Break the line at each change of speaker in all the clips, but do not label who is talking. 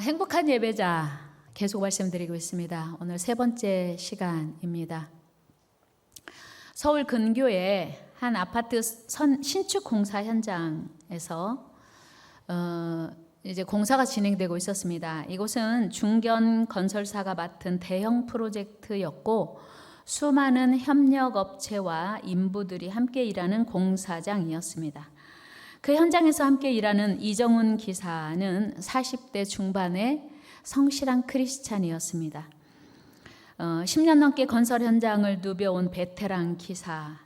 행복한 예배자 계속 말씀드리고 있습니다. 오늘 세 번째 시간입니다. 서울 근교의 한 아파트 신축 공사 현장에서 이제 공사가 진행되고 있었습니다. 이곳은 중견 건설사가 맡은 대형 프로젝트였고 수많은 협력업체와 인부들이 함께 일하는 공사장이었습니다. 그 현장에서 함께 일하는 이정훈 기사는 40대 중반의 성실한 크리스찬이었습니다. 10년 넘게 건설 현장을 누벼온 베테랑 기사가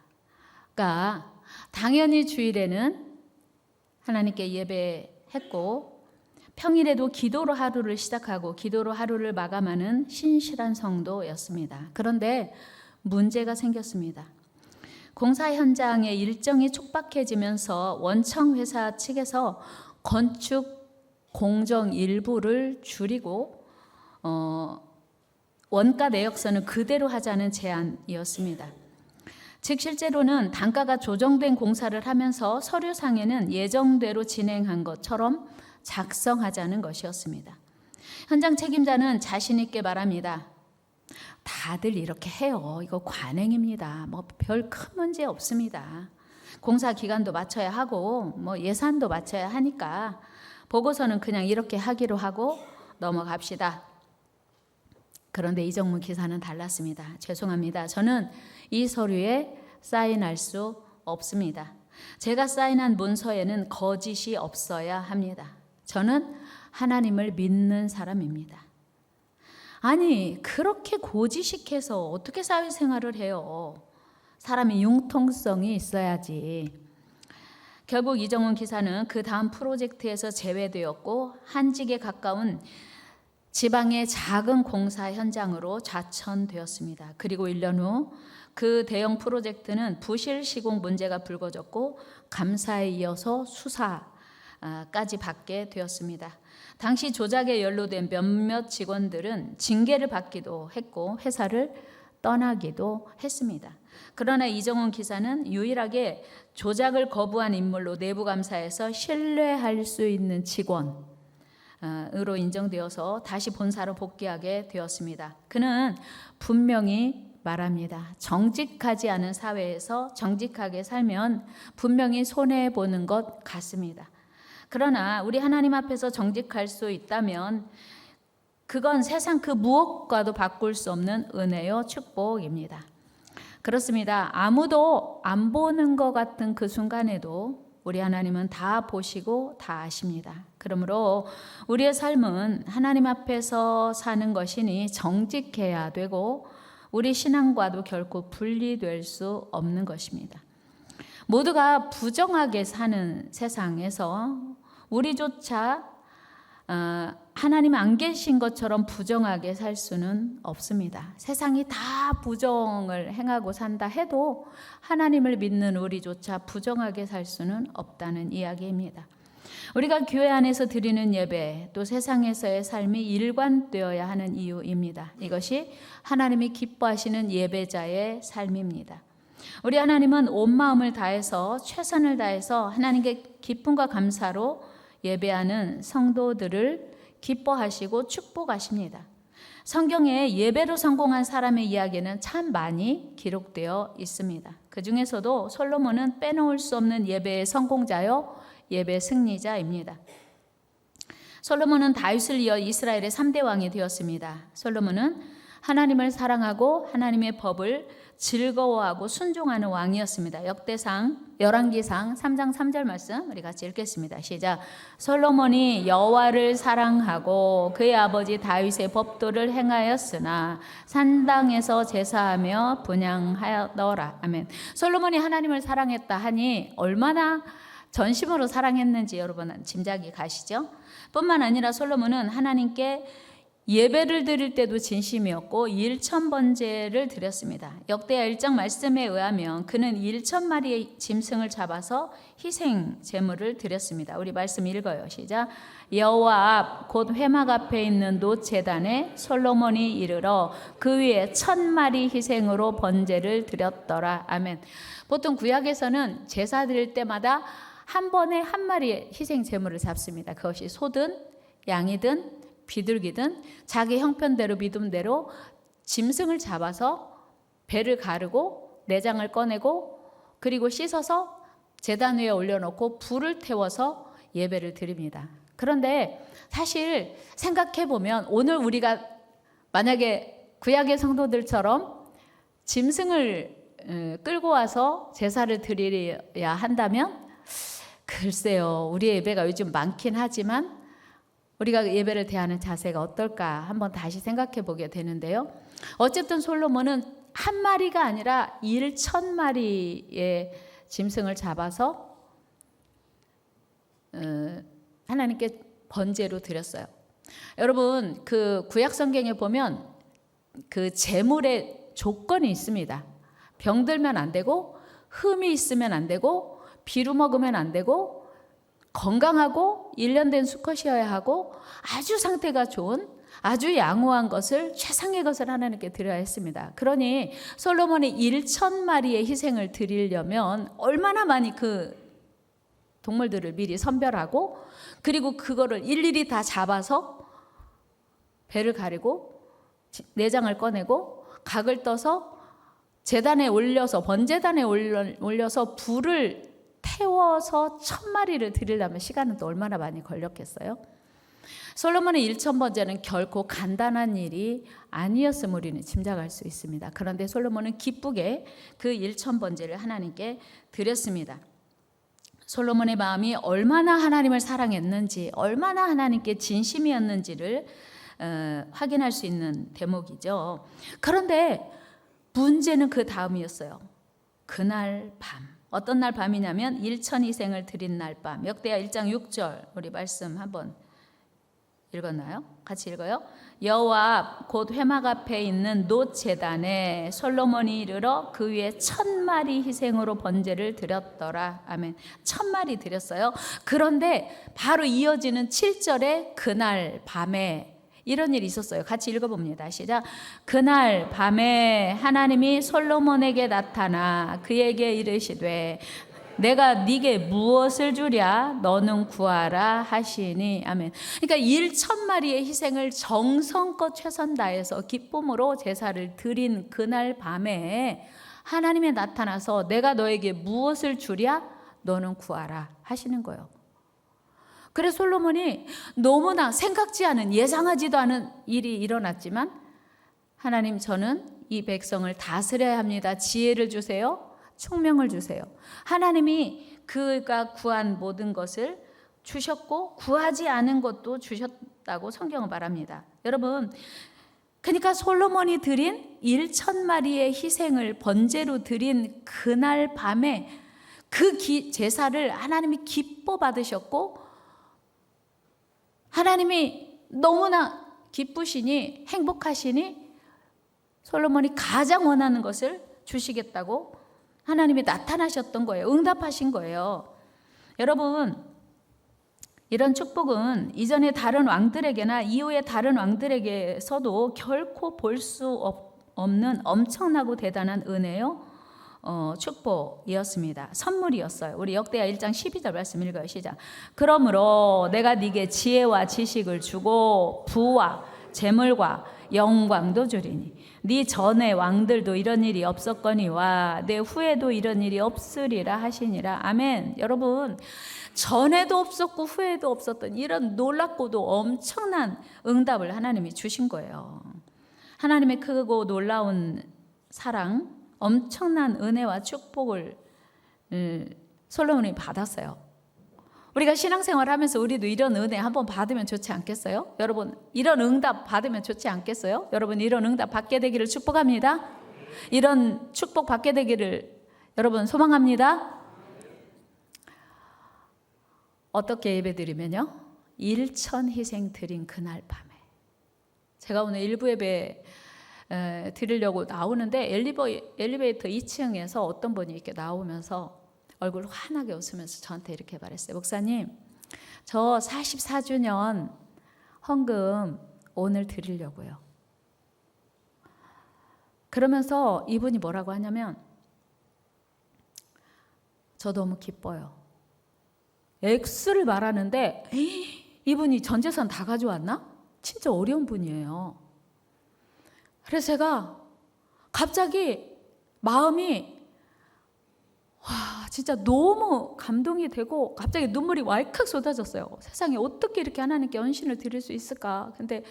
당연히 주일에는 하나님께 예배했고 평일에도 기도로 하루를 시작하고 기도로 하루를 마감하는 신실한 성도였습니다. 그런데 문제가 생겼습니다. 공사 현장의 일정이 촉박해지면서 원청 회사 측에서 건축 공정 일부를 줄이고 원가 내역서는 그대로 하자는 제안이었습니다. 즉 실제로는 단가가 조정된 공사를 하면서 서류상에는 예정대로 진행한 것처럼 작성하자는 것이었습니다. 현장 책임자는 자신 있게 말합니다. 다들 이렇게 해요. 이거 관행입니다. 뭐 별 큰 문제 없습니다. 공사 기간도 맞춰야 하고 뭐 예산도 맞춰야 하니까 보고서는 그냥 이렇게 하기로 하고 넘어갑시다. 그런데 이정문 기사는 달랐습니다. 죄송합니다. 저는 이 서류에 사인할 수 없습니다. 제가 사인한 문서에는 거짓이 없어야 합니다. 저는 하나님을 믿는 사람입니다. 아니 그렇게 고지식해서 어떻게 사회생활을 해요? 사람이 융통성이 있어야지. 결국 이정훈 기사는 그 다음 프로젝트에서 제외되었고 한직에 가까운 지방의 작은 공사 현장으로 좌천되었습니다. 그리고 1년 후 그 대형 프로젝트는 부실 시공 문제가 불거졌고 감사에 이어서 수사까지 받게 되었습니다. 당시 조작에 연루된 몇몇 직원들은 징계를 받기도 했고 회사를 떠나기도 했습니다. 그러나 이정훈 기사는 유일하게 조작을 거부한 인물로 내부감사에서 신뢰할 수 있는 직원으로 인정되어서 다시 본사로 복귀하게 되었습니다. 그는 분명히 말합니다. 정직하지 않은 사회에서 정직하게 살면 분명히 손해보는 것 같습니다. 그러나 우리 하나님 앞에서 정직할 수 있다면 그건 세상 그 무엇과도 바꿀 수 없는 은혜요 축복입니다. 그렇습니다. 아무도 안 보는 것 같은 그 순간에도 우리 하나님은 다 보시고 다 아십니다. 그러므로 우리의 삶은 하나님 앞에서 사는 것이니 정직해야 되고 우리 신앙과도 결코 분리될 수 없는 것입니다. 모두가 부정하게 사는 세상에서 우리조차 하나님 안 계신 것처럼 부정하게 살 수는 없습니다. 세상이 다 부정을 행하고 산다 해도 하나님을 믿는 우리조차 부정하게 살 수는 없다는 이야기입니다. 우리가 교회 안에서 드리는 예배 또 세상에서의 삶이 일관되어야 하는 이유입니다. 이것이 하나님이 기뻐하시는 예배자의 삶입니다. 우리 하나님은 온 마음을 다해서 최선을 다해서 하나님께 기쁨과 감사로 예배하는 성도들을 기뻐하시고 축복하십니다. 성경에 예배로 성공한 사람의 이야기는 참 많이 기록되어 있습니다. 그 중에서도 솔로몬은 빼놓을 수 없는 예배의 성공자요 예배 승리자입니다. 솔로몬은 다윗을 이어 이스라엘의 3대 왕이 되었습니다. 솔로몬은 하나님을 사랑하고 하나님의 법을 즐거워하고 순종하는 왕이었습니다. 역대상 열왕기상 3장 3절 말씀 우리 같이 읽겠습니다. 시작. 솔로몬이 여호와를 사랑하고 그의 아버지 다윗의 법도를 행하였으나 산당에서 제사하며 분향하더라. 아멘. 솔로몬이 하나님을 사랑했다 하니 얼마나 전심으로 사랑했는지 여러분 짐작이 가시죠? 뿐만 아니라 솔로몬은 하나님께 예배를 드릴 때도 진심이었고 1,000번제를 드렸습니다. 역대하 1장 말씀에 의하면 그는 1,000마리의 짐승을 잡아서 희생 제물을 드렸습니다. 우리 말씀 읽어요. 시작. 여호와 앞 곧 회막 앞에 있는 놋제단에 솔로몬이 이르러 그 위에 1,000마리 희생으로 번제를 드렸더라. 아멘. 보통 구약에서는 제사 드릴 때마다 한 번에 한 마리의 희생 제물을 잡습니다. 그것이 소든 양이든 비둘기든 자기 형편대로 믿음대로 짐승을 잡아서 배를 가르고 내장을 꺼내고 그리고 씻어서 제단 위에 올려놓고 불을 태워서 예배를 드립니다. 그런데 사실 생각해보면 오늘 우리가 만약에 구약의 성도들처럼 짐승을 끌고 와서 제사를 드려야 한다면 글쎄요, 우리의 예배가 요즘 많긴 하지만 우리가 예배를 대하는 자세가 어떨까 한번 다시 생각해 보게 되는데요. 어쨌든 솔로몬은 한 마리가 아니라 1,000마리의 짐승을 잡아서 하나님께 번제로 드렸어요. 여러분, 그 구약 성경에 보면 그 제물의 조건이 있습니다. 병들면 안 되고, 흠이 있으면 안 되고, 비루 먹으면 안 되고, 건강하고 1년 된 수컷이어야 하고, 아주 상태가 좋은 아주 양호한 것을, 최상의 것을 하나님께 드려야 했습니다. 그러니 솔로몬이 1,000마리의 희생을 드리려면 얼마나 많이 그 동물들을 미리 선별하고 그리고 그거를 일일이 다 잡아서 배를 가리고 내장을 꺼내고 각을 떠서 제단에 올려서 번제단에 올려서 불을 태워서 1,000마리를 드리려면 시간은 또 얼마나 많이 걸렸겠어요? 솔로몬의 1,000번제는 결코 간단한 일이 아니었음을 우리는 짐작할 수 있습니다. 그런데 솔로몬은 기쁘게 그 1,000번제를 하나님께 드렸습니다. 솔로몬의 마음이 얼마나 하나님을 사랑했는지, 얼마나 하나님께 진심이었는지를 확인할 수 있는 대목이죠. 그런데 문제는 그 다음이었어요. 그날 밤. 어떤 날 밤이냐면 1,000희생을 드린 날 밤. 역대하 1장 6절 우리 말씀 한번 읽었나요? 같이 읽어요. 여호와 곧 회막 앞에 있는 놋 제단에 솔로몬이 이르러 그 위에 1,000마리 희생으로 번제를 드렸더라. 아멘. 1,000마리 드렸어요. 그런데 바로 이어지는 7절에 그날 밤에 이런 일이 있었어요. 같이 읽어봅니다. 시작. 그날 밤에 하나님이 솔로몬에게 나타나 그에게 이르시되 내가 네게 무엇을 주랴 너는 구하라 하시니. 아멘. 그러니까 1,000마리의 희생을 정성껏 최선 다해서 기쁨으로 제사를 드린 그날 밤에 하나님이 나타나서 내가 너에게 무엇을 주랴 너는 구하라 하시는 거예요. 그래서 솔로몬이 너무나 생각지 않은, 예상하지도 않은 일이 일어났지만 하나님, 저는 이 백성을 다스려야 합니다. 지혜를 주세요. 총명을 주세요. 하나님이 그가 구한 모든 것을 주셨고 구하지 않은 것도 주셨다고 성경은 말합니다. 여러분, 그러니까 솔로몬이 드린 1,000마리의 희생을 번제로 드린 그날 밤에 그 제사를 하나님이 기뻐 받으셨고 하나님이 너무나 기쁘시니 행복하시니 솔로몬이 가장 원하는 것을 주시겠다고 하나님이 나타나셨던 거예요. 응답하신 거예요. 여러분, 이런 축복은 이전의 다른 왕들에게나 이후의 다른 왕들에게서도 결코 볼 수 없는 엄청나고 대단한 은혜요. 축복이었습니다. 선물이었어요. 우리 역대하 1장 12절 말씀 읽어요. 시작. 그러므로 내가 네게 지혜와 지식을 주고 부와 재물과 영광도 주리니 네 전에 왕들도 이런 일이 없었거니와 내 후에도 이런 일이 없으리라 하시니라. 아멘. 여러분, 전에도 없었고 후에도 없었던 이런 놀랍고도 엄청난 응답을 하나님이 주신 거예요. 하나님의 크고 놀라운 사랑, 엄청난 은혜와 축복을 솔로몬이 받았어요. 우리가 신앙생활 하면서 우리도 이런 은혜 한번 받으면 좋지 않겠어요? 여러분, 이런 응답 받으면 좋지 않겠어요? 여러분, 이런 응답 받게 되기를 축복합니다. 이런 축복 받게 되기를 여러분 소망합니다. 어떻게 예배드리면요? 1,000 희생 드린 그날 밤에. 제가 오늘 일부 예배 드리려고 나오는데 엘리베이터 2층에서 어떤 분이 이렇게 나오면서 얼굴 환하게 웃으면서 저한테 이렇게 말했어요. 목사님, 저 44주년 헌금 오늘 드리려고요. 그러면서 이분이 뭐라고 하냐면 저 너무 기뻐요. 액수를 말하는데 이분이 전 재산 다 가져왔나? 진짜 어려운 분이에요. 그래서 제가 갑자기 마음이 진짜 너무 감동이 되고 갑자기 눈물이 왈칵 쏟아졌어요. 세상에 어떻게 이렇게 하나님께 헌신을 드릴 수 있을까? 근데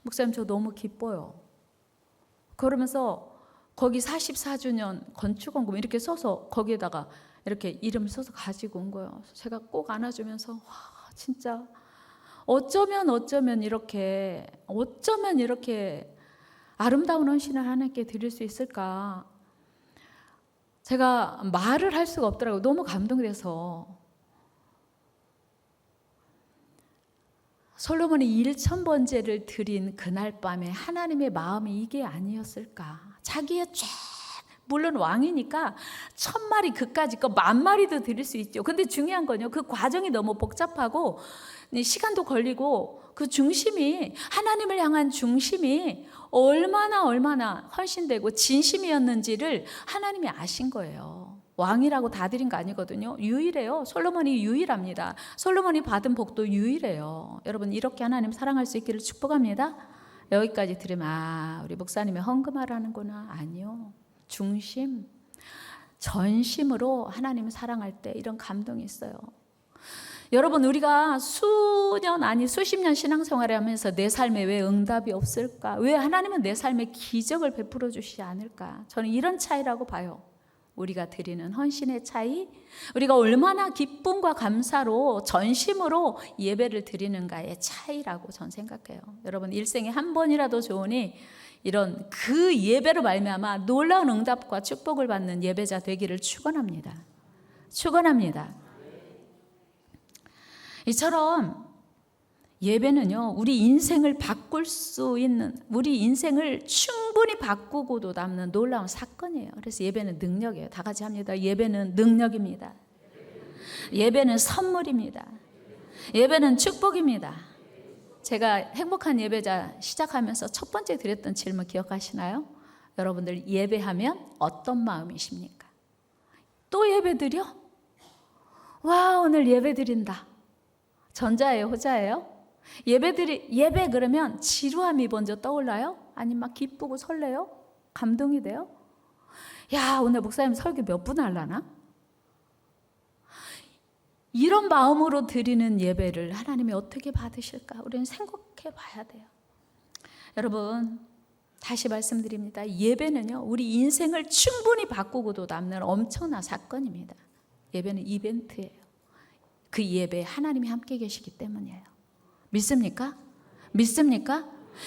목사님 저 너무 기뻐요. 그러면서 거기 44주년 건축원금 이렇게 써서 거기에다가 이렇게 이름 써서 가지고 온 거예요. 제가 꼭 안아주면서 와 진짜 어쩌면 이렇게 아름다운 헌신을 하나님께 드릴 수 있을까? 제가 말을 할 수가 없더라고요. 너무 감동돼서. 솔로몬이 1000번제를 드린 그날 밤에 하나님의 마음이 이게 아니었을까? 자기의 물론 왕이니까 1000마리 그까짓 거 10,000마리도 드릴 수 있죠. 근데 중요한 건요, 그 과정이 너무 복잡하고 시간도 걸리고 그 중심이, 하나님을 향한 중심이 얼마나 헌신되고 진심이었는지를 하나님이 아신 거예요. 왕이라고 다 드린 거 아니거든요. 유일해요. 솔로몬이 유일합니다. 솔로몬이 받은 복도 유일해요. 여러분 이렇게 하나님 사랑할 수 있기를 축복합니다. 여기까지 들으면 우리 목사님이 헌금하라는구나. 아니요. 중심, 전심으로 하나님을 사랑할 때 이런 감동이 있어요. 여러분 우리가 수년 아니 수십 년 신앙생활을 하면서 내 삶에 왜 응답이 없을까? 왜 하나님은 내 삶에 기적을 베풀어 주시지 않을까? 저는 이런 차이라고 봐요. 우리가 드리는 헌신의 차이, 우리가 얼마나 기쁨과 감사로 전심으로 예배를 드리는가의 차이라고 저는 생각해요. 여러분 일생에 한 번이라도 좋으니 이런 그 예배로 말미암아 놀라운 응답과 축복을 받는 예배자 되기를 축원합니다. 이처럼 예배는요, 우리 인생을 바꿀 수 있는, 우리 인생을 충분히 바꾸고도 남는 놀라운 사건이에요. 그래서 예배는 능력이에요. 다 같이 합니다. 예배는 능력입니다. 예배는 선물입니다. 예배는 축복입니다. 제가 행복한 예배자 시작하면서 첫 번째 드렸던 질문 기억하시나요? 여러분들 예배하면 어떤 마음이십니까? 또 예배 드려? 와, 오늘 예배 드린다. 전자예요, 호자예요? 예배 그러면 지루함이 먼저 떠올라요? 아니면 막 기쁘고 설레요? 감동이 돼요? 야, 오늘 목사님 설교 몇 분 하려나? 이런 마음으로 드리는 예배를 하나님이 어떻게 받으실까? 우리는 생각해 봐야 돼요. 여러분, 다시 말씀드립니다. 예배는요, 우리 인생을 충분히 바꾸고도 남는 엄청난 사건입니다. 예배는 이벤트예요. 그 예배에 하나님이 함께 계시기 때문이에요. 믿습니까?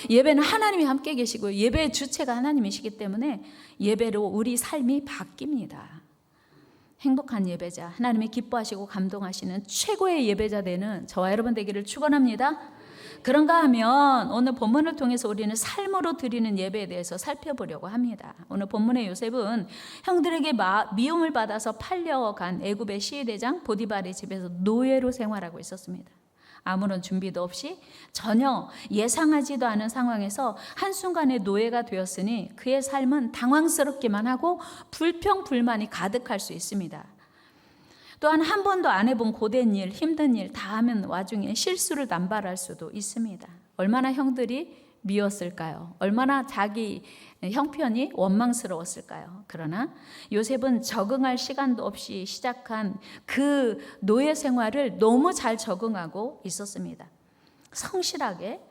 예배는 하나님이 함께 계시고 예배의 주체가 하나님이시기 때문에 예배로 우리 삶이 바뀝니다. 행복한 예배자, 하나님이 기뻐하시고 감동하시는 최고의 예배자 되는 저와 여러분 되기를 축원합니다. 그런가 하면 오늘 본문을 통해서 우리는 삶으로 드리는 예배에 대해서 살펴보려고 합니다. 오늘 본문의 요셉은 형들에게 미움을 받아서 팔려간 애굽의 시위대장 보디발의 집에서 노예로 생활하고 있었습니다. 아무런 준비도 없이 전혀 예상하지도 않은 상황에서 한순간에 노예가 되었으니 그의 삶은 당황스럽기만 하고 불평불만이 가득할 수 있습니다. 또한 한 번도 안 해본 고된 일, 힘든 일 다 하면 와중에 실수를 남발할 수도 있습니다. 얼마나 형들이 미웠을까요? 얼마나 자기 형편이 원망스러웠을까요? 그러나 요셉은 적응할 시간도 없이 시작한 그 노예 생활을 너무 잘 적응하고 있었습니다. 성실하게.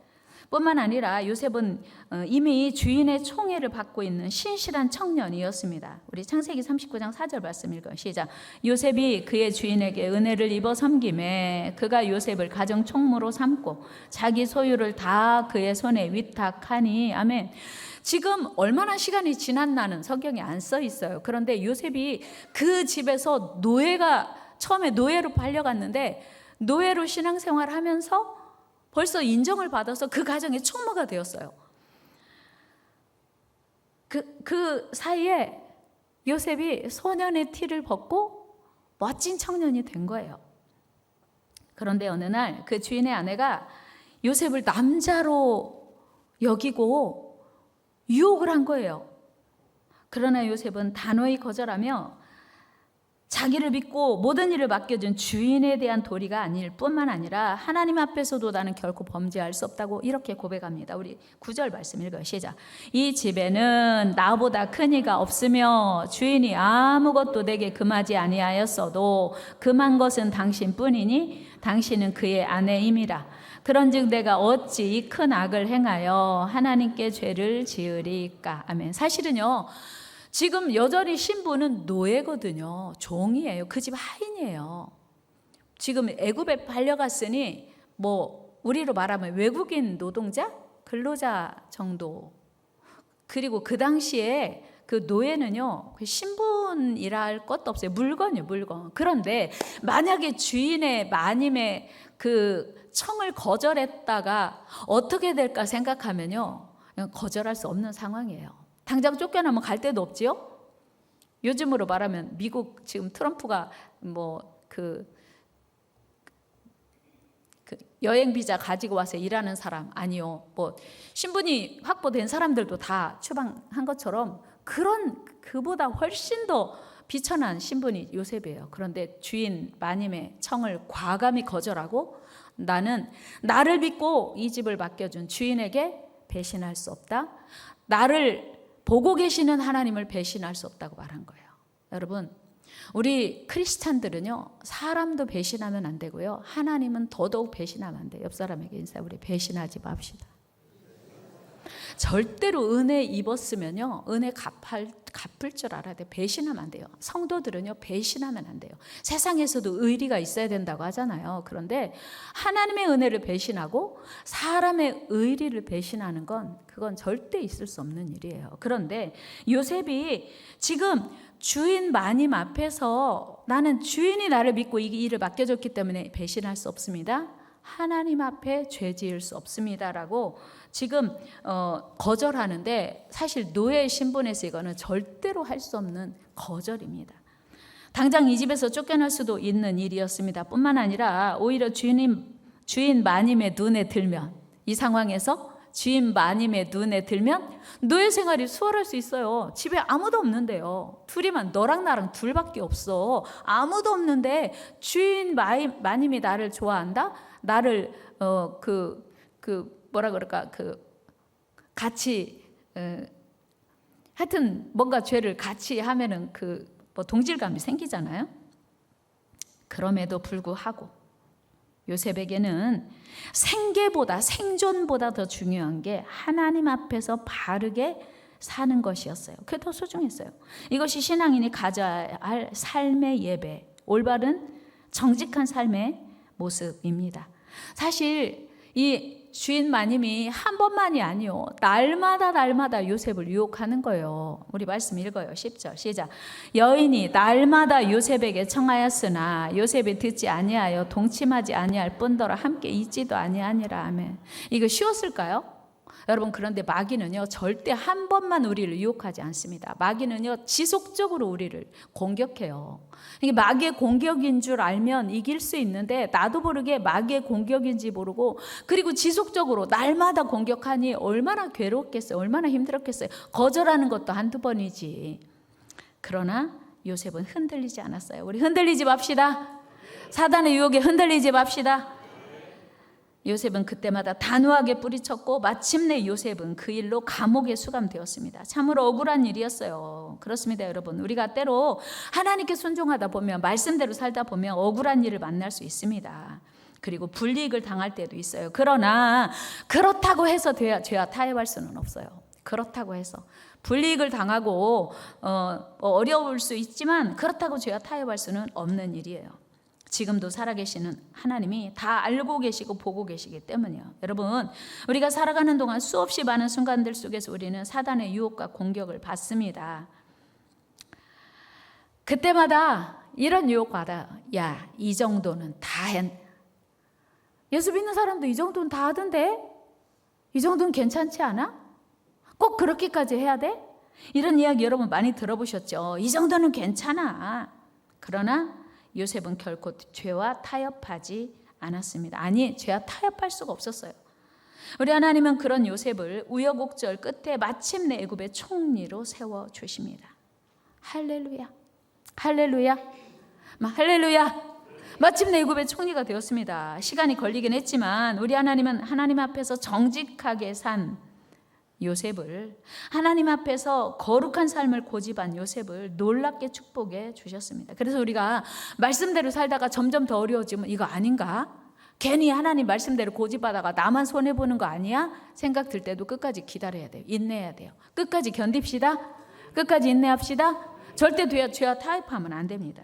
뿐만 아니라 요셉은 이미 주인의 총애를 받고 있는 신실한 청년이었습니다. 우리 창세기 39장 4절 말씀 읽어요. 시작. 요셉이 그의 주인에게 은혜를 입어 섬김에 그가 요셉을 가정 총무로 삼고 자기 소유를 다 그의 손에 위탁하니. 아멘. 지금 얼마나 시간이 지났나는 성경에 안 써 있어요. 그런데 요셉이 그 집에서 처음에 노예로 팔려갔는데 노예로 신앙생활을 하면서 벌써 인정을 받아서 그 가정의 총무가 되었어요. 그 사이에 요셉이 소년의 티를 벗고 멋진 청년이 된 거예요. 그런데 어느 날 그 주인의 아내가 요셉을 남자로 여기고 유혹을 한 거예요. 그러나 요셉은 단호히 거절하며 자기를 믿고 모든 일을 맡겨준 주인에 대한 도리가 아닐 뿐만 아니라 하나님 앞에서도 나는 결코 범죄할 수 없다고 이렇게 고백합니다. 우리 9절 말씀 읽어요. 시작. 이 집에는 나보다 큰 이가 없으며 주인이 아무것도 내게 금하지 아니하였어도 금한 것은 당신뿐이니 당신은 그의 아내임이라. 그런즉 내가 어찌 이 큰 악을 행하여 하나님께 죄를 지으리까. 아멘. 사실은요, 지금 여전히 신부는 노예거든요. 종이에요. 그 집 하인이에요. 지금 애굽에 팔려갔으니 뭐 우리로 말하면 외국인 노동자, 근로자 정도. 그리고 그 당시에 그 노예는요, 신분이라 할 것도 없어요. 물건이요, 물건. 그런데 만약에 주인의 마님의 그 청을 거절했다가 어떻게 될까 생각하면요, 거절할 수 없는 상황이에요. 당장 쫓겨나면 갈 데도 없지요. 요즘으로 말하면 미국 지금 트럼프가 뭐 그 여행 비자 가지고 와서 일하는 사람 아니요, 뭐 신분이 확보된 사람들도 다 추방한 것처럼 그보다 훨씬 더 비천한 신분이 요셉이에요. 그런데 주인 마님의 청을 과감히 거절하고 나를 믿고 이 집을 맡겨준 주인에게 배신할 수 없다. 나를 보고 계시는 하나님을 배신할 수 없다고 말한 거예요. 여러분, 우리 크리스찬들은요, 사람도 배신하면 안 되고요, 하나님은 더더욱 배신하면 안 돼요. 옆 사람에게 인사해. 우리 배신하지 맙시다. 절대로 은혜 입었으면요, 은혜 갚을 줄 알아야 돼요. 배신하면 안 돼요. 성도들은요, 배신하면 안 돼요. 세상에서도 의리가 있어야 된다고 하잖아요. 그런데 하나님의 은혜를 배신하고 사람의 의리를 배신하는 그건 절대 있을 수 없는 일이에요. 그런데 요셉이 지금 주인 마님 앞에서 나는 주인이 나를 믿고 이 일을 맡겨줬기 때문에 배신할 수 없습니다. 하나님 앞에 죄 지을 수 없습니다라고 지금 거절하는데, 사실 노예 신분에서 이거는 절대로 할 수 없는 거절입니다. 당장 이 집에서 쫓겨날 수도 있는 일이었습니다. 뿐만 아니라 오히려 주인 마님의 눈에 들면, 이 상황에서 주인 마님의 눈에 들면 노예 생활이 수월할 수 있어요. 집에 아무도 없는데요. 둘이만, 너랑 나랑 둘밖에 없어. 아무도 없는데 주인 마님이 나를 좋아한다? 나를 뭐라 그럴까, 같이 하여튼 뭔가 죄를 같이 하면은 뭐 동질감이 생기잖아요. 그럼에도 불구하고 요셉에게는 생존보다 더 중요한 게 하나님 앞에서 바르게 사는 것이었어요. 그게 더 소중했어요. 이것이 신앙인이 가져야 할 삶의 예배, 올바른 정직한 삶의 모습입니다. 사실 이 주인 마님이 한 번만이 아니요, 날마다 요셉을 유혹하는 거예요. 우리 말씀 읽어요. 10절 시작. 여인이 날마다 요셉에게 청하였으나 요셉이 듣지 아니하여 동침하지 아니할 뿐더러 함께 있지도 아니하니라. 아멘. 이거 쉬웠을까요? 여러분, 그런데 마귀는요, 절대 한 번만 우리를 유혹하지 않습니다. 마귀는요, 지속적으로 우리를 공격해요. 이게 마귀의 공격인 줄 알면 이길 수 있는데, 나도 모르게 마귀의 공격인지 모르고, 그리고 지속적으로 날마다 공격하니 얼마나 괴롭겠어요. 얼마나 힘들었겠어요. 거절하는 것도 한두 번이지. 그러나 요셉은 흔들리지 않았어요. 우리 흔들리지 맙시다. 사단의 유혹에 흔들리지 맙시다. 요셉은 그때마다 단호하게 뿌리쳤고 마침내 요셉은 그 일로 감옥에 수감되었습니다. 참으로 억울한 일이었어요. 그렇습니다, 여러분. 우리가 때로 하나님께 순종하다 보면, 말씀대로 살다 보면 억울한 일을 만날 수 있습니다. 그리고 불이익을 당할 때도 있어요. 그러나 그렇다고 해서 죄와 타협할 수는 없어요. 그렇다고 해서 불이익을 당하고 어려울 수 있지만 그렇다고 죄와 타협할 수는 없는 일이에요. 지금도 살아계시는 하나님이 다 알고 계시고 보고 계시기 때문이요. 여러분, 우리가 살아가는 동안 수없이 많은 순간들 속에서 우리는 사단의 유혹과 공격을 받습니다. 그때마다 이런 유혹받아. 야, 이 정도는 다 예수 믿는 사람도 이 정도는 다 하던데? 이 정도는 괜찮지 않아? 꼭 그렇게까지 해야 돼? 이런 이야기 여러분 많이 들어보셨죠? 이 정도는 괜찮아. 그러나 요셉은 결코 죄와 타협하지 않았습니다. 아니, 죄와 타협할 수가 없었어요. 우리 하나님은 그런 요셉을 우여곡절 끝에 마침내 애굽의 총리로 세워주십니다. 할렐루야, 할렐루야. 할렐루야. 마침내 애굽의 총리가 되었습니다. 시간이 걸리긴 했지만 우리 하나님은 하나님 앞에서 정직하게 산 요셉을, 하나님 앞에서 거룩한 삶을 고집한 요셉을 놀랍게 축복해 주셨습니다. 그래서 우리가 말씀대로 살다가 점점 더 어려워지면 이거 아닌가? 괜히 하나님 말씀대로 고집하다가 나만 손해보는 거 아니야? 생각 들 때도 끝까지 기다려야 돼요. 인내해야 돼요. 끝까지 견딥시다. 끝까지 인내합시다. 절대 죄와 타협하면 안 됩니다.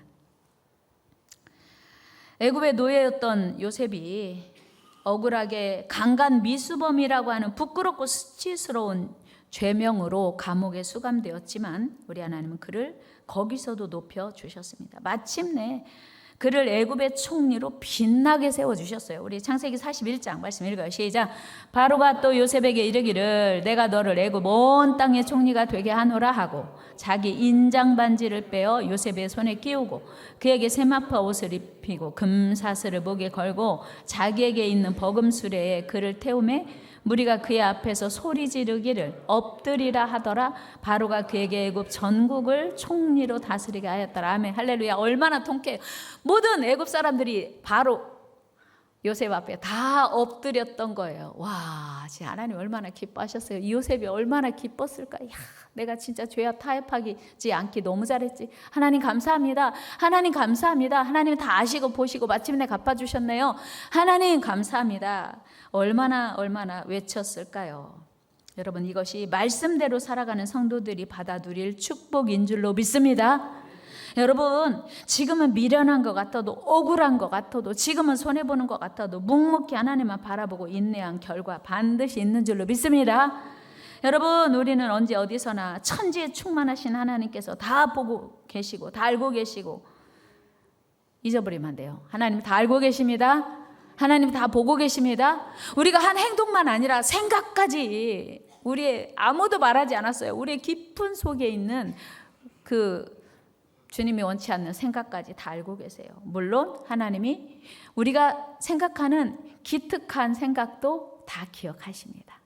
애굽의 노예였던 요셉이 억울하게 강간 미수범이라고 하는 부끄럽고 수치스러운 죄명으로 감옥에 수감되었지만 우리 하나님은 그를 거기서도 높여 주셨습니다. 마침내 그를 애굽의 총리로 빛나게 세워주셨어요. 우리 창세기 41장 말씀 읽어요. 시작. 바로가 또 요셉에게 이르기를 내가 너를 애굽 온 땅의 총리가 되게 하노라 하고 자기 인장 반지를 빼어 요셉의 손에 끼우고 그에게 세마포 옷을 입히고 금사슬을 목에 걸고 자기에게 있는 버금수레에 그를 태우매 무리가 그의 앞에서 소리 지르기를 엎드리라 하더라. 바로가 그에게 애굽 전국을 총리로 다스리게 하였더라. 아멘. 할렐루야. 얼마나 통쾌해요. 모든 애굽 사람들이 바로 요셉 앞에 다 엎드렸던 거예요. 와, 진짜 하나님 얼마나 기뻐하셨어요. 이 요셉이 얼마나 기뻤을까. 야, 내가 진짜 죄와 타협하지 않기 너무 잘했지. 하나님 감사합니다. 하나님 감사합니다. 하나님 다 아시고 보시고 마침내 갚아주셨네요. 하나님 감사합니다. 얼마나 외쳤을까요? 여러분, 이것이 말씀대로 살아가는 성도들이 받아 누릴 축복인 줄로 믿습니다. 여러분, 지금은 미련한 것 같아도 억울한 것 같아도 지금은 손해보는 것 같아도 묵묵히 하나님만 바라보고 인내한 결과 반드시 있는 줄로 믿습니다. 여러분, 우리는 언제 어디서나 천지에 충만하신 하나님께서 다 보고 계시고 다 알고 계시고 잊어버리면 안 돼요. 하나님 다 알고 계십니다. 하나님 다 보고 계십니다. 우리가 한 행동만 아니라 생각까지 우리의 아무도 말하지 않았어요. 우리의 깊은 속에 있는 그 주님이 원치 않는 생각까지 다 알고 계세요. 물론 하나님이 우리가 생각하는 기특한 생각도 다 기억하십니다.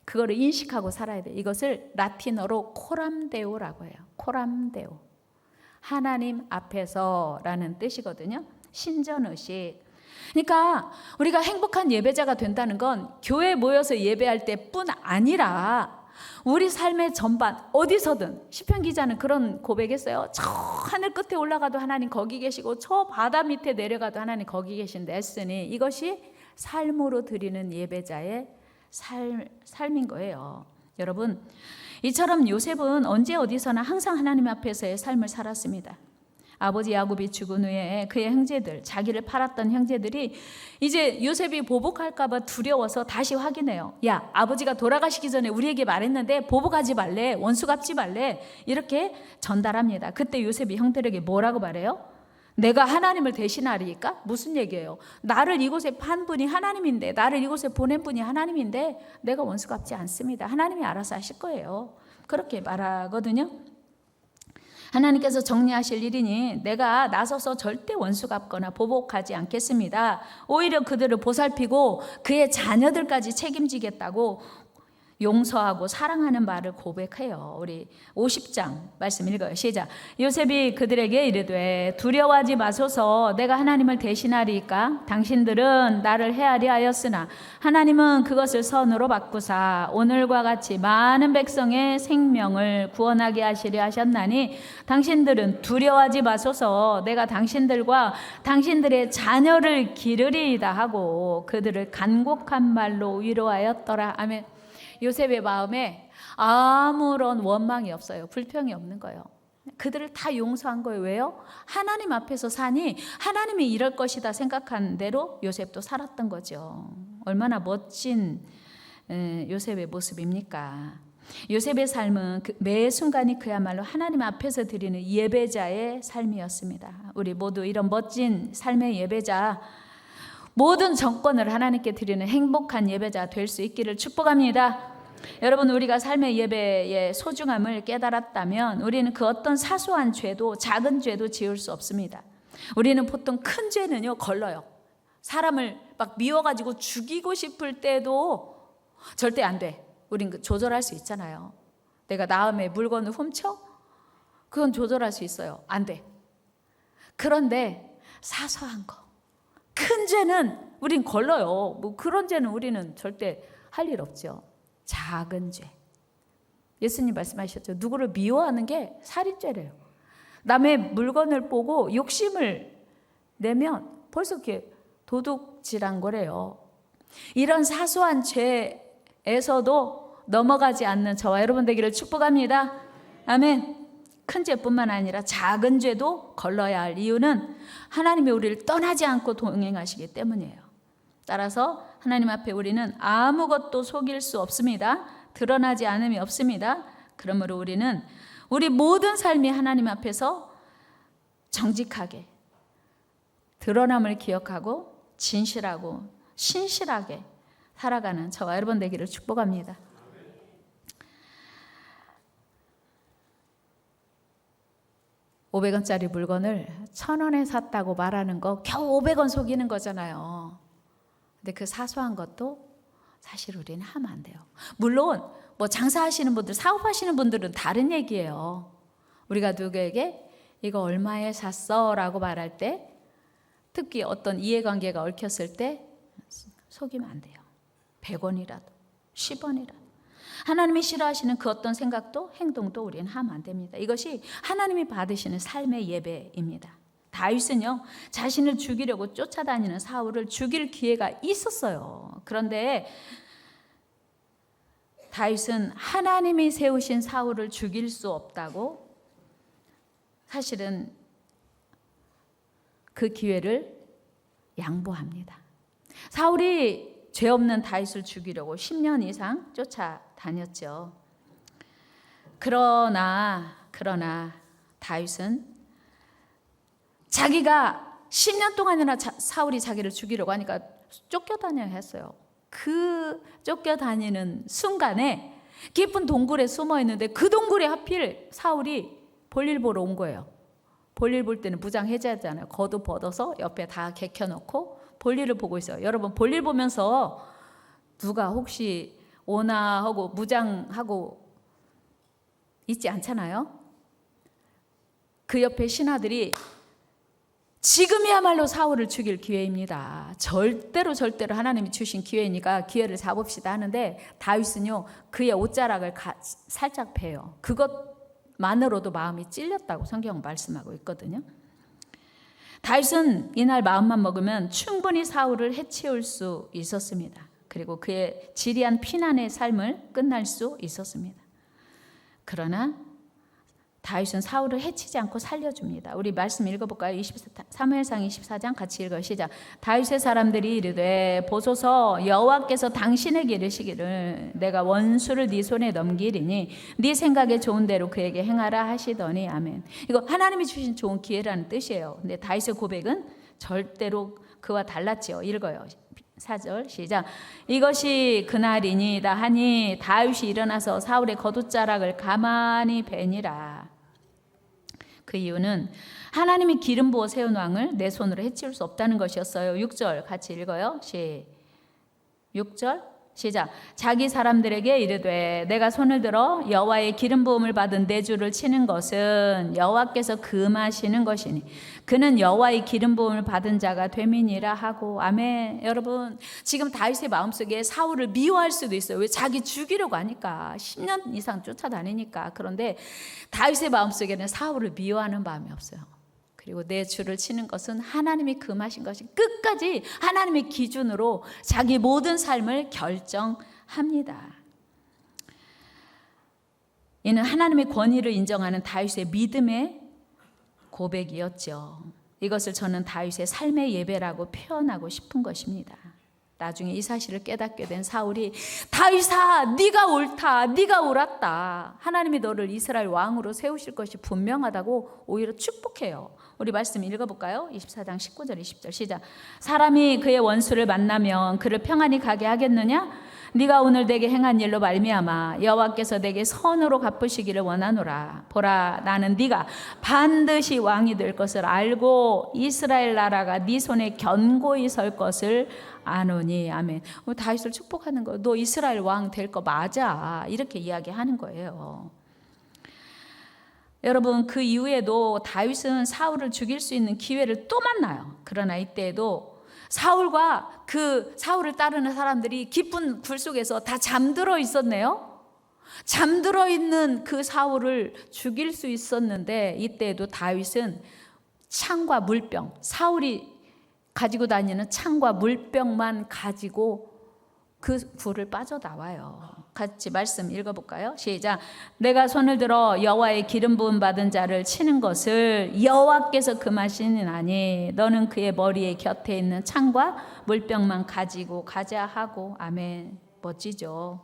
그거를 인식하고 살아야 돼요. 이것을 라틴어로 코람데오라고 해요. 코람데오. 하나님 앞에서라는 뜻이거든요. 신전의식. 그러니까 우리가 행복한 예배자가 된다는 건 교회에 모여서 예배할 때뿐 아니라 우리 삶의 전반 어디서든 시편 기자는 그런 고백했어요. 저 하늘 끝에 올라가도 하나님 거기 계시고 저 바다 밑에 내려가도 하나님 거기 계신다 했으니 이것이 삶으로 드리는 예배자의 삶인 거예요. 여러분, 이처럼 요셉은 언제 어디서나 항상 하나님 앞에서의 삶을 살았습니다. 아버지 야곱이 죽은 후에 그의 형제들, 자기를 팔았던 형제들이 이제 요셉이 보복할까 봐 두려워서 다시 확인해요. 야, 아버지가 돌아가시기 전에 우리에게 말했는데 보복하지 말래, 원수 갚지 말래, 이렇게 전달합니다. 그때 요셉이 형들에게 뭐라고 말해요? 내가 하나님을 대신하리까? 무슨 얘기예요? 나를 이곳에 판 분이 하나님인데, 나를 이곳에 보낸 분이 하나님인데 내가 원수 갚지 않습니다. 하나님이 알아서 하실 거예요. 그렇게 말하거든요. 하나님께서 정리하실 일이니 내가 나서서 절대 원수 갚거나 보복하지 않겠습니다. 오히려 그들을 보살피고 그의 자녀들까지 책임지겠다고 용서하고 사랑하는 말을 고백해요. 우리 50장 말씀 읽어요. 시작. 요셉이 그들에게 이르되 두려워하지 마소서. 내가 하나님을 대신하리이까? 당신들은 나를 해하리 하였으나 하나님은 그것을 선으로 바꾸사 오늘과 같이 많은 백성의 생명을 구원하게 하시려 하셨나니 당신들은 두려워하지 마소서. 내가 당신들과 당신들의 자녀를 기르리이다 하고 그들을 간곡한 말로 위로하였더라. 아멘. 요셉의 마음에 아무런 원망이 없어요. 불평이 없는 거예요. 그들을 다 용서한 거예요. 왜요? 하나님 앞에서 사니 하나님이 이럴 것이다 생각한 대로 요셉도 살았던 거죠. 얼마나 멋진 요셉의 모습입니까? 요셉의 삶은 매 순간이 그야말로 하나님 앞에서 드리는 예배자의 삶이었습니다. 우리 모두 이런 멋진 삶의 예배자, 모든 정권을 하나님께 드리는 행복한 예배자 될 수 있기를 축복합니다. 여러분, 우리가 삶의 예배의 소중함을 깨달았다면 우리는 그 어떤 사소한 죄도 작은 죄도 지을 수 없습니다. 우리는 보통 큰 죄는요 걸러요. 사람을 막 미워가지고 죽이고 싶을 때도 절대 안 돼. 우린 조절할 수 있잖아요. 내가 남의 물건을 훔쳐? 그건 조절할 수 있어요. 안 돼. 그런데 사소한 거, 큰 죄는 우린 걸러요. 뭐 그런 죄는 우리는 절대 할 일 없죠. 작은 죄. 예수님 말씀하셨죠. 누구를 미워하는 게 살인죄래요. 남의 물건을 보고 욕심을 내면 벌써 이렇게 도둑질한 거래요. 이런 사소한 죄에서도 넘어가지 않는 저와 여러분 되기를 축복합니다. 아멘. 큰 죄뿐만 아니라 작은 죄도 걸러야 할 이유는 하나님이 우리를 떠나지 않고 동행하시기 때문이에요. 따라서 하나님 앞에 우리는 아무것도 속일 수 없습니다. 드러나지 않음이 없습니다. 그러므로 우리는 우리 모든 삶이 하나님 앞에서 정직하게 드러남을 기억하고 진실하고 신실하게 살아가는 저와 여러분 되기를 축복합니다. $500원짜리 물건을 1,000원에 샀다고 말하는 거 겨우 500원 속이는 거잖아요. 근데 그 사소한 것도 사실 우리는 하면 안 돼요. 물론 뭐 장사하시는 분들, 사업하시는 분들은 다른 얘기예요. 우리가 누구에게 이거 얼마에 샀어? 라고 말할 때, 특히 어떤 이해관계가 얽혔을 때 속이면 안 돼요. 100원이라도 10원이라도. 하나님이 싫어하시는 그 어떤 생각도 행동도 우리는 하면 안 됩니다. 이것이 하나님이 받으시는 삶의 예배입니다. 다윗은요, 자신을 죽이려고 쫓아다니는 사울을 죽일 기회가 있었어요. 그런데 다윗은 하나님이 세우신 사울을 죽일 수 없다고 사실은 그 기회를 양보합니다. 사울이 죄 없는 다윗을 죽이려고 10년 이상 쫓아다녔죠. 그러나 다윗은 자기가 10년 동안이나 사울이 자기를 죽이려고 하니까 쫓겨다녀야 했어요. 그 쫓겨다니는 순간에 깊은 동굴에 숨어 있는데 그 동굴에 하필 사울이 볼일 보러 온 거예요. 볼일 볼 때는 무장 해제하잖아요. 겉옷 벗어서 옆에 다 개켜놓고 볼일을 보고 있어요. 여러분 볼일 보면서 누가 혹시 오나 하고 무장하고 있지 않잖아요. 그 옆에 신하들이 지금이야말로 사울을 죽일 기회입니다. 절대로 하나님이 주신 기회니까 기회를 잡읍시다 하는데 다윗은요 그의 옷자락을 살짝 베요. 그것만으로도 마음이 찔렸다고 성경은 말씀하고 있거든요. 다윗은 이날 마음만 먹으면 충분히 사울을 해치울 수 있었습니다. 그리고 그의 지리한 피난의 삶을 끝날 수 있었습니다. 그러나 다윗은 사울을 해치지 않고 살려줍니다. 우리 말씀 읽어볼까요? 사무엘상 24장 같이 읽어요. 시작. 다윗의 사람들이 이르되 보소서 여호와께서 당신에게 이르시기를 내가 원수를 네 손에 넘기리니 네 생각에 좋은 대로 그에게 행하라 하시더니 아멘. 이거 하나님이 주신 좋은 기회라는 뜻이에요. 근데 다윗의 고백은 절대로 그와 달랐지요. 읽어요. 4절 시작. 이것이 그날이니이다 하니 다윗이 일어나서 사울의 겉옷자락을 가만히 베니라. 그 이유는 하나님이 기름 부어 세운 왕을 내 손으로 해치울 수 없다는 것이었어요. 6절 같이 읽어요. 6절 시작. 자기 사람들에게 이르되 내가 손을 들어 여호와의 기름 부음을 받은 내 주를 치는 것은 여호와께서 금하시는 것이니 그는 여호와의 기름 부음을 받은 자가 됨이니라 하고 아멘. 여러분 지금 다윗의 마음속에 사울을 미워할 수도 있어요. 왜? 자기 죽이려고 하니까 10년 이상 쫓아다니니까. 그런데 다윗의 마음속에는 사울을 미워하는 마음이 없어요. 그리고 내 주를 치는 것은 하나님이 금하신 것이 끝까지 하나님의 기준으로 자기 모든 삶을 결정합니다. 이는 하나님의 권위를 인정하는 다윗의 믿음의 고백이었죠. 이것을 저는 다윗의 삶의 예배라고 표현하고 싶은 것입니다. 나중에 이 사실을 깨닫게 된 사울이 다윗아 네가 옳다, 네가 옳았다. 하나님이 너를 이스라엘 왕으로 세우실 것이 분명하다고 오히려 축복해요. 우리 말씀 읽어볼까요? 24장 19절 20절 시작. 사람이 그의 원수를 만나면 그를 평안히 가게 하겠느냐? 네가 오늘 내게 행한 일로 말미암아 여호와께서 내게 선으로 갚으시기를 원하노라. 보라 나는 네가 반드시 왕이 될 것을 알고 이스라엘 나라가 네 손에 견고히 설 것을 아노니 아멘. 다윗을 축복하는 거예요. 너 이스라엘 왕 될 거 맞아. 이렇게 이야기하는 거예요. 여러분, 그 이후에도 다윗은 사울을 죽일 수 있는 기회를 또 만나요. 그러나 이때에도 사울과 그 사울을 따르는 사람들이 깊은 굴 속에서 다 잠들어 있었네요. 잠들어 있는 그 사울을 죽일 수 있었는데 이때에도 다윗은 창과 물병, 사울이 가지고 다니는 창과 물병만 가지고 그 굴을 빠져나와요. 같이 말씀 읽어볼까요? 시작. 내가 손을 들어 여호와의 기름 부음 받은 자를 치는 것을 여호와께서 금하시니나니 너는 그의 머리에 곁에 있는 창과 물병만 가지고 가자 하고. 아멘. 멋지죠.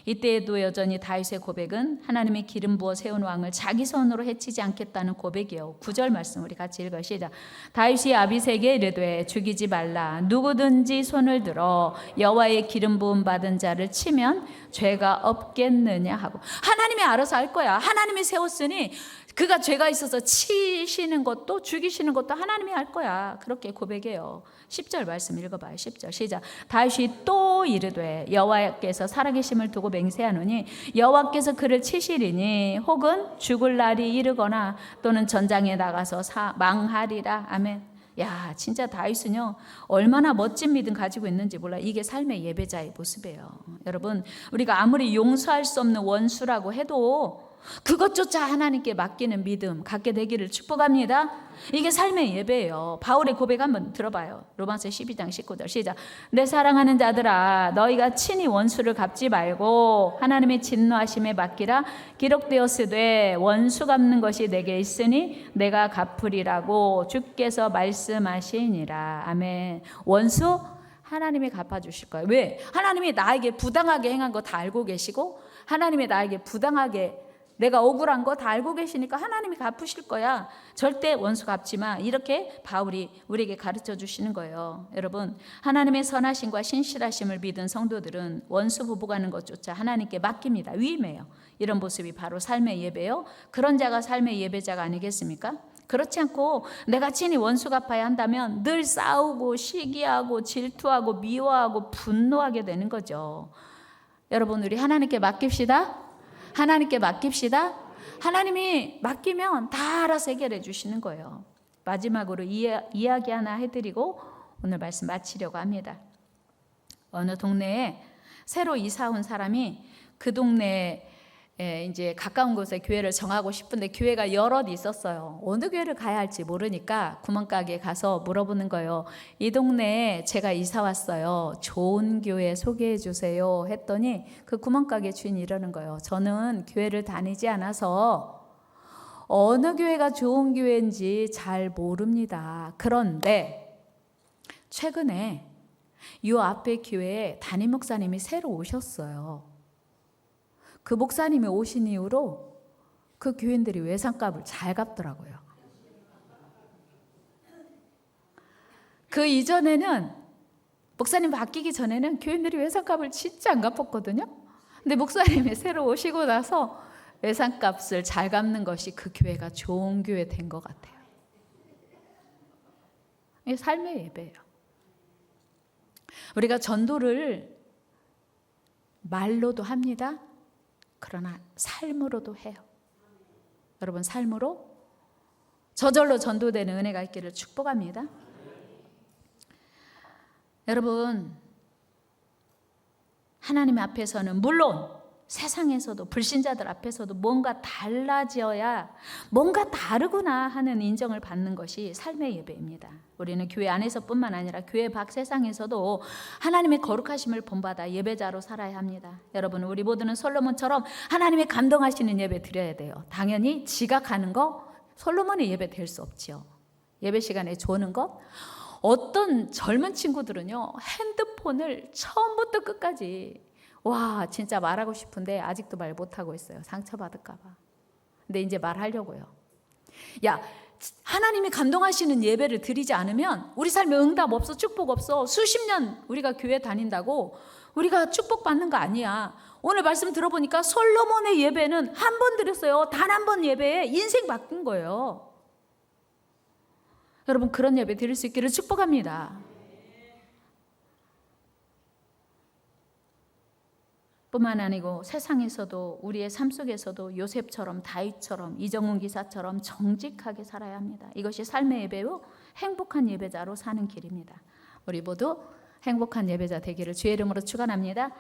이때에도 여전히 다윗의 고백은 하나님이 기름 부어 세운 왕을 자기 손으로 해치지 않겠다는 고백이에요. 9절 말씀 우리 같이 읽어 시작. 다윗이 아비새에게 이르되 죽이지 말라. 누구든지 손을 들어 여호와의 기름 부음 받은 자를 치면 죄가 없겠느냐 하고. 하나님이 알아서 할 거야. 하나님이 세웠으니 그가 죄가 있어서 치시는 것도 죽이시는 것도 하나님이 할 거야. 그렇게 고백해요. 10절 말씀 읽어봐요. 10절 시작. 다윗이 또 이르되 여호와께서 살아계심을 두고 맹세하노니 여호와께서 그를 치시리니 혹은 죽을 날이 이르거나 또는 전장에 나가서 망하리라. 아멘. 야, 진짜 다윗은요 얼마나 멋진 믿음 가지고 있는지 몰라. 이게 삶의 예배자의 모습이에요. 여러분, 우리가 아무리 용서할 수 없는 원수라고 해도 그것조차 하나님께 맡기는 믿음 갖게 되기를 축복합니다. 이게 삶의 예배예요. 바울의 고백 한번 들어봐요. 로마서 12장 19절 시작. 내 사랑하는 자들아, 너희가 친히 원수를 갚지 말고 하나님의 진노하심에 맡기라. 기록되었으되 원수 갚는 것이 내게 있으니 내가 갚으리라고 주께서 말씀하시니라. 아멘. 원수 하나님이 갚아주실 거예요. 왜? 하나님이 나에게 부당하게 행한 거 다 알고 계시고 하나님이 나에게 부당하게 내가 억울한 거 다 알고 계시니까 하나님이 갚으실 거야. 절대 원수 갚지 마. 이렇게 바울이 우리에게 가르쳐 주시는 거예요. 여러분, 하나님의 선하심과 신실하심을 믿은 성도들은 원수 보복하는 것조차 하나님께 맡깁니다. 위임해요. 이런 모습이 바로 삶의 예배요. 그런 자가 삶의 예배자가 아니겠습니까? 그렇지 않고 내가 친히 원수 갚아야 한다면 늘 싸우고 시기하고 질투하고 미워하고 분노하게 되는 거죠. 여러분, 우리 하나님께 맡깁시다. 하나님께 맡깁시다. 하나님이 맡기면 다 알아서 해결해 주시는 거예요. 마지막으로 이야기 하나 해드리고 오늘 말씀 마치려고 합니다. 어느 동네에 새로 이사 온 사람이 그 동네에 이제 가까운 곳에 교회를 정하고 싶은데 교회가 여럿 있었어요. 어느 교회를 가야 할지 모르니까 구멍가게에 가서 물어보는 거예요. 이 동네에 제가 이사 왔어요. 좋은 교회 소개해 주세요 했더니 그 구멍가게 주인이 이러는 거예요. 저는 교회를 다니지 않아서 어느 교회가 좋은 교회인지 잘 모릅니다. 그런데 최근에 이 앞에 교회에 담임 목사님이 새로 오셨어요. 그 목사님이 오신 이후로 그 교인들이 외상값을 잘 갚더라고요. 그 이전에는 목사님 바뀌기 전에는 교인들이 외상값을 진짜 안 갚았거든요. 근데 목사님이 새로 오시고 나서 외상값을 잘 갚는 것이 그 교회가 좋은 교회 된 것 같아요. 이게 삶의 예배예요. 우리가 전도를 말로도 합니다. 그러나 삶으로도 해요. 여러분, 삶으로 저절로 전도되는 은혜가 있기를 축복합니다. 여러분, 하나님 앞에서는 물론 세상에서도 불신자들 앞에서도 뭔가 달라져야 뭔가 다르구나 하는 인정을 받는 것이 삶의 예배입니다. 우리는 교회 안에서뿐만 아니라 교회 밖 세상에서도 하나님의 거룩하심을 본받아 예배자로 살아야 합니다. 여러분, 우리 모두는 솔로몬처럼 하나님의 감동하시는 예배 드려야 돼요. 당연히 지각하는 거 솔로몬의 예배 될 수 없지요. 예배 시간에 조는 것. 어떤 젊은 친구들은요 핸드폰을 처음부터 끝까지 와 진짜 말하고 싶은데 아직도 말 못하고 있어요. 상처받을까 봐. 근데 이제 말하려고요. 야, 하나님이 감동하시는 예배를 드리지 않으면 우리 삶에 응답 없어, 축복 없어. 수십 년 우리가 교회 다닌다고 우리가 축복받는 거 아니야. 오늘 말씀 들어보니까 솔로몬의 예배는 한 번 드렸어요. 단 한 번 예배에 인생 바꾼 거예요. 여러분, 그런 예배 드릴 수 있기를 축복합니다. 뿐만 아니고 세상에서도 우리의 삶 속에서도 요셉처럼 다윗처럼 이정훈 기사처럼 정직하게 살아야 합니다. 이것이 삶의 예배요 행복한 예배자로 사는 길입니다. 우리 모두 행복한 예배자 되기를 주의 이름으로 축원합니다.